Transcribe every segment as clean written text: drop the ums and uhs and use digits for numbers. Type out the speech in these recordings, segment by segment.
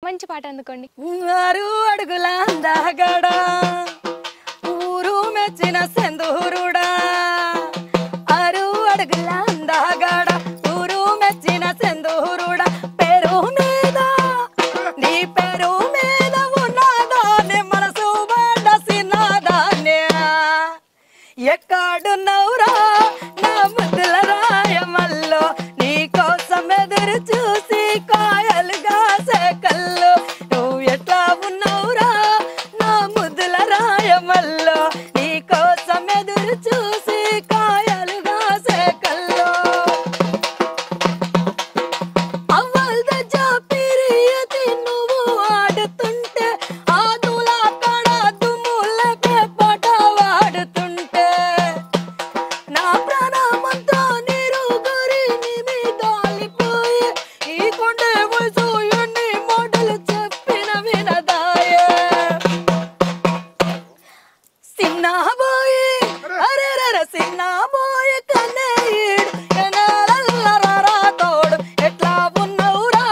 మంచి పాట అందుకోండి. 6 అడుగుల అందగాడా ఊరు మెచ్చిన సెందూరుడా 6 అడుగుల అందగాడా ఊరు మెచ్చిన సెందూరుడా పేరు మీద నీ పేరు మీద ఉన్నదాన్ని మనసు బండసినదాన్ని ఎక్కడున్నవురా నా ముద్దుల రాయమల్లో నీ కోసం ఎదురు చూసి కాయలుగా సేకల్లో నువ్వు ఎట్లా ఉన్నావురా నా ముద్దుల రాయమల్లో నీ కోసం ఎదురు చూసి కాయలుగా సేకల్లో అవ్వల్ద జాపిరియతి నువ్వు ఆడుతుంటే ఆదుల కడ దుమ్ములకే పాట వాడుతుంటే నా ప్రాణమంతా నీరు గురి నిమిదాలిపోయి ఈ కొండే వయసు ఎన్ని మాటలు చెప్పిన వినదాయే సిన్నాబోయి అరెరర సిన్నాబోయి కన్నయ్యడు ఎనరల్లరరా తోడు ఎట్లా ఉన్నవురా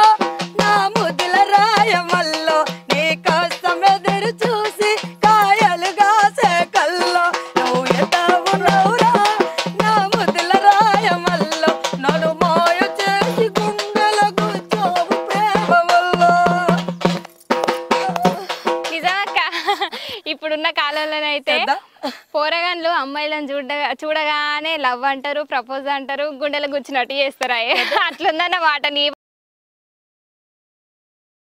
నా ముద్దుల రాయమల్లో నీ కోసం ఎదురు చూసి కాయలుగా సేకల్లో నువ్వు ఎట్లా ఉన్నవురా నా ముద్దుల రాయమల్లో నన్ను మాయ చేసి గుండెలకు చోపు ప్రేమ వల్ల నిజమక్క. ఇప్పుడున్న కాలంలోనైతే పోరగాన్లు అమ్మాయిలను చూడగానే లవ్ అంటారు, ప్రపోజ్ అంటారు, గుండెలు గుచ్చినట్టు చేస్తారు. అట్లుందన్న మాట నీ